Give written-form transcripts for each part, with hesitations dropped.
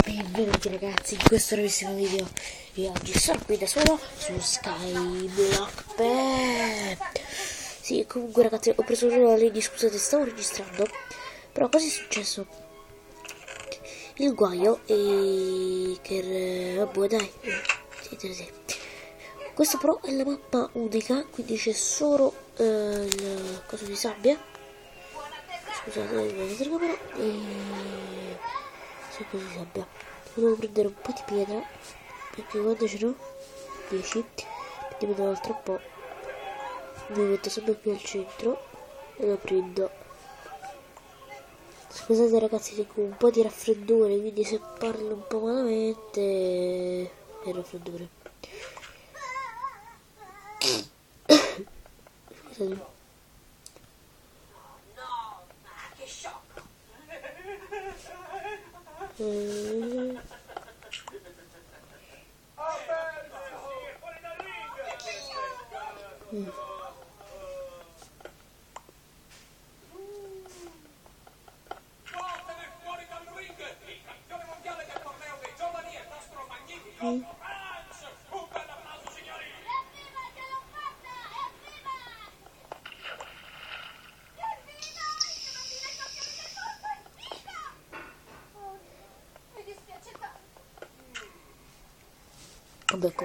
Benvenuti ragazzi in questo nuovissimo video. Io oggi sono qui da solo su Skyblock. Sì, comunque ragazzi, ho preso una lady, scusate, stavo registrando, però cosa è successo? Il guaio è che vabbè dai, sì. Questo però è la mappa unica, quindi c'è solo il coso di sabbia. Scusate, vedete la camera c'è così sabbia. Devo prendere un po' di pietra, perché quando ce n'ho 10 ne vedo un altro po', mi metto sempre più al centro e lo prendo. Scusate ragazzi, tengo un po' di raffreddore, quindi se parlo un po' malamente è il raffreddore. Scusate.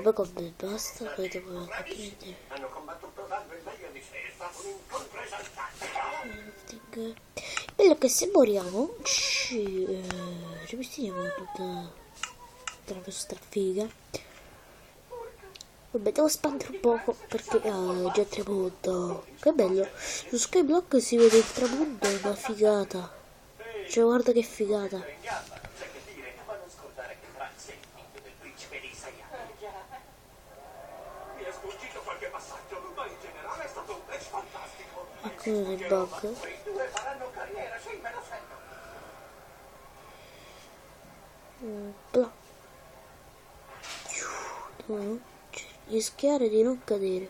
Vabbè, basta, poi devo capire. Hanno combattuto dando il meglio di sé, è stato un incontro esaltante. Bello che se moriamo ci ripetiamo tutta la nostra figa. Vabbè, devo spandere un poco perché è già tramonto. Che bello, su Skyblock si vede il tramonto, è una figata. Cioè guarda che figata. Ma non scordare che Franz è il figlio del principe di Saiyan. Mi è sfuggito qualche passaggio, ma in generale è stato un match fantastico. Ecco il bug. Quei due faranno carriera, sì, me lo sento. Bla. No, rischiare di non cadere.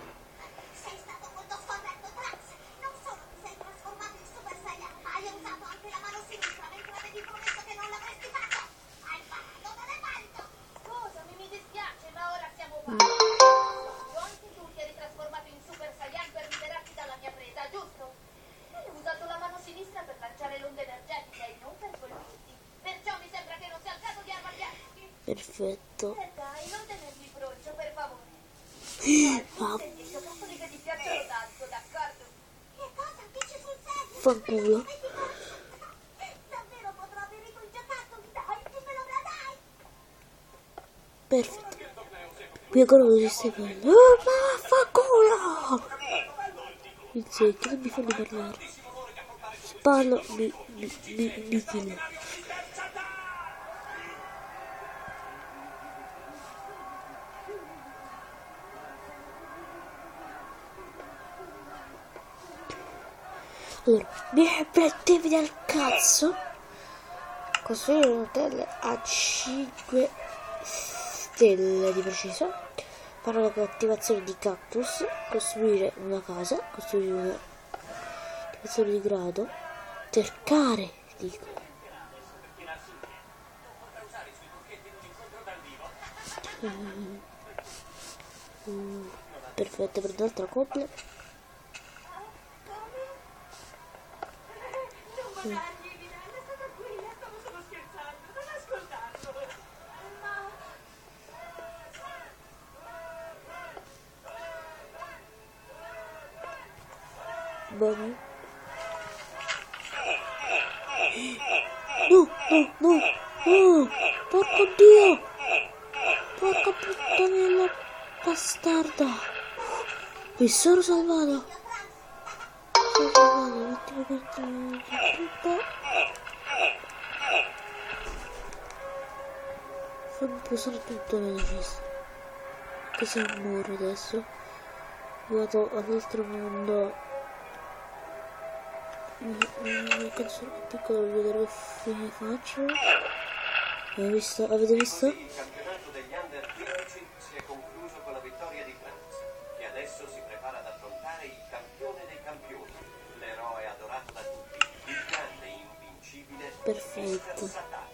Sei stato molto scorretto, Trunks! Non solo ti sei trasformato in Super Saiyan, ma hai usato anche la mano sinistra mentre avevi promesso che non l'avresti fatto! Hai fatto delle merito! Scusami, mi dispiace, ma ora siamo qua. Anche tu ti eri trasformato in Super Saiyan per liberarti dalla mia preda, giusto? Hai usato la mano sinistra per lanciare l'onda energetica e non per colpirti. Perciò mi sembra che non sia il caso di arrabbiarti. Perfetto. Dai, non tenermi broncio, per favore. Ah, Senti, i giocattoli che ti piacciono tanto, d'accordo? Che cosa? Dici sul serio? fanculo. Davvero potrò avere i tuoi giocattoli? Dai, dimmelo, dai! Perfetto. Qui ancora non si sta parlando. Oh, fanculo! Insetti, non mi fanno parlare. Se parlo, mi kill. Allora, mi mettevi dal cazzo. Costruire un hotel a 5 stelle di preciso. Fare la coltivazione di cactus. Costruire una casa. Costruire una coltivazione di grado. Cercare, dico. Perfetto, per un'altra coppia. Non parlargli, Vinella, è stata qui, stavo solo scherzando, non ascoltarlo. Bene. No, porco Dio, porca puttanella bastarda, mi sono salvato, un attimo tutto, fammi posare tutto nella cesta, che se muore adesso, vado all'altro mondo. Una canzone più piccola per vedere che fine faccio. Avete visto? Il campionato degli Under 15 si è concluso con la vittoria di Franz, che adesso si prepara ad affrontare il campione dei campioni, l'eroe adorato da tutti, il grande invincibile Perfetto. Mr. Satan.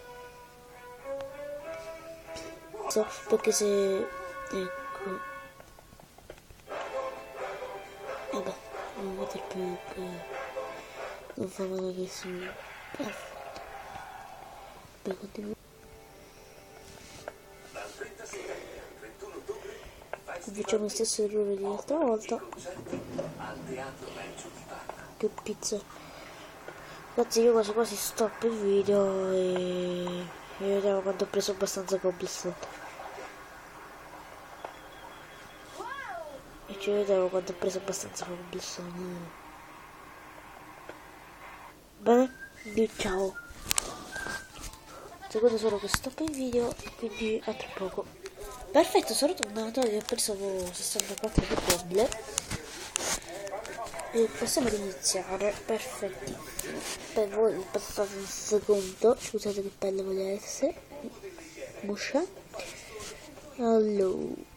questo, perché se... ecco. Vabbè, non vedo più che... non fa male che si... perfetto. Poi continuiamo. Facciamo lo stesso errore di l'altra volta. Che pizza. Ragazzi, io quasi quasi stop il video e vediamo quando ho preso abbastanza cobblestone. E ci vediamo quando ho preso abbastanza cobblestone. Bene, ciao. Secondo solo che stop il video, quindi a tra poco. Perfetto, sono tornato e ho preso 64 di cobble. E possiamo iniziare. Perfetti. Per voi passate un secondo. Scusate che pelle vuole essere. Muscia. Allora.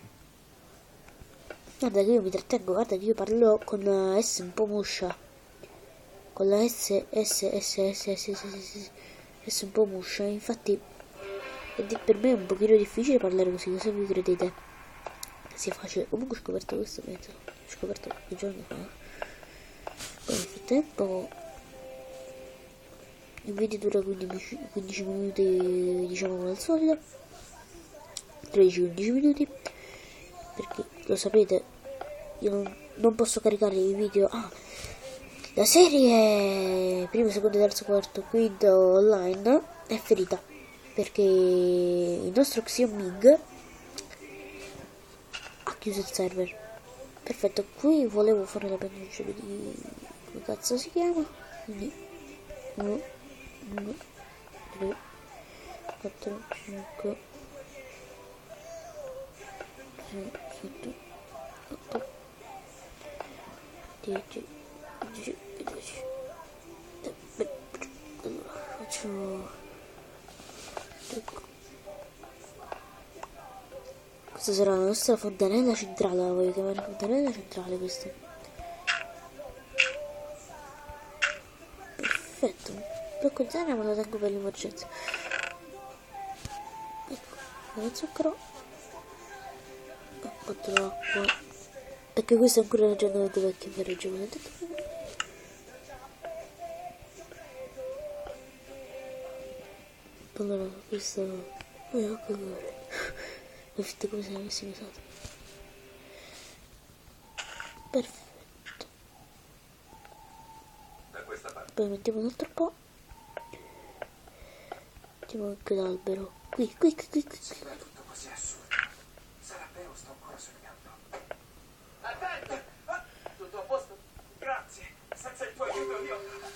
Guarda che io mi trattengo, guarda che io parlo con S un po' muscia. Con la S un po' muscia. Infatti per me è un pochino difficile parlare così, cosa vi credete? Sia facile. Comunque ho scoperto questo mezzo. Ho scoperto qualche giorno fa. Poi nel frattempo il video dura 15 minuti, diciamo come al solito. 13-15 minuti. Perché lo sapete, io non posso caricare i video. La serie primo, secondo, terzo, quarto, quinto online è finita. Perché il nostro Xiomig ha chiuso il server. Perfetto, qui volevo fare la pensione di... come cazzo si chiama? Quindi 1, 2, 3, 4, 5, 6, 7, 8, 10, 11, 12. Allora faccio... ecco. Questa sarà la nostra fontanella centrale, la voglio chiamare fontanella centrale questa. Perfetto, per contare me la tengo per l'emergenza. Ecco, lo zucchero. Un po' d'acqua. Perché questo è ancora l'aggiornamento vecchio per l'aggiornamento. Allora, questo è un colore. Ho visto come se l'avessi usato. Perfetto. Poi mettiamo un altro po'. Mettiamo anche l'albero. Qui. Sembra tutto così assurdo. Sarà vero, sto ancora sognando. Attento! Tutto a posto? Grazie. Senza il tuo aiuto io...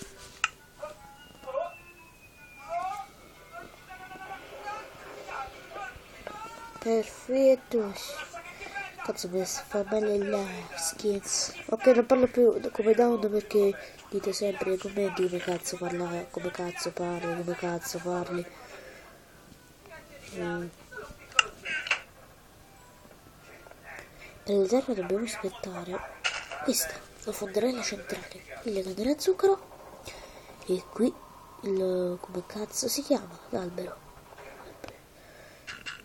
Perfetto. Cazzo, mi fa male la skins. Ok, non parlo più come down perché dite sempre nei commenti come cazzo parla, come cazzo parli, come cazzo parli. Per la terra dobbiamo aspettare questa, la fontanella centrale. Qui le canne da zucchero e qui il... come cazzo si chiama? L'albero.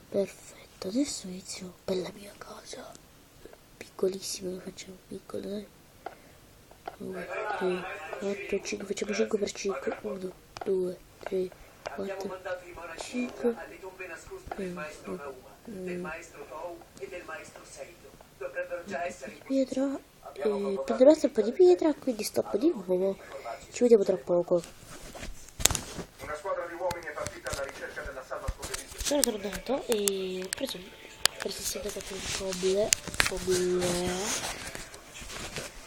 Perfetto, adesso inizio per la mia casa. Piccolissimo, lo facciamo piccolo, dai. 2, 3, 4, 5, facciamo 5 per 5. 1, 2, 3, 4, 5. Pietra. Prenderò un po' di pietra, quindi stoppo di nuovo. Ci vediamo tra poco. Una squadra di uomini è partita alla ricerca della salva scoperta. Sono tornato e ho preso 64 di cobble.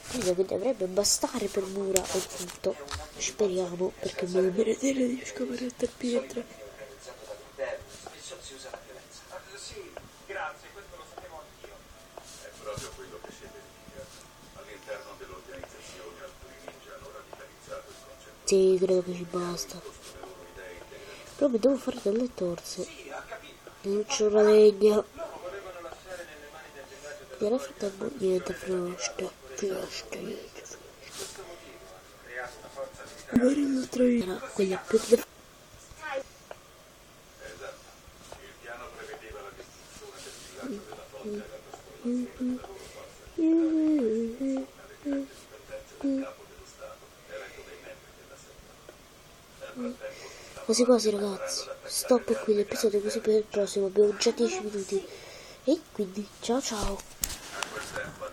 Credo che dovrebbe bastare per mura e tutto. Speriamo, perché me ne meriterei di scoperta pietra. Spesso si usa la violenza. Sì, grazie, questo lo sapevo anch'io. È proprio quello che siete lì. All'interno dell'organizzazione alcuni ninja hanno radicalizzato il concetto. Sì, credo che ci basta. Però mi devo fare delle torce. Non c'è una legna. E alla frattempo niente, frosta. Magari lo troverà quella più... Esatto. Il piano prevedeva la distruzione Quasi quasi ragazzi, stop qui l'episodio così per il prossimo, abbiamo già 10 minuti. E quindi ciao ciao. A quel tempo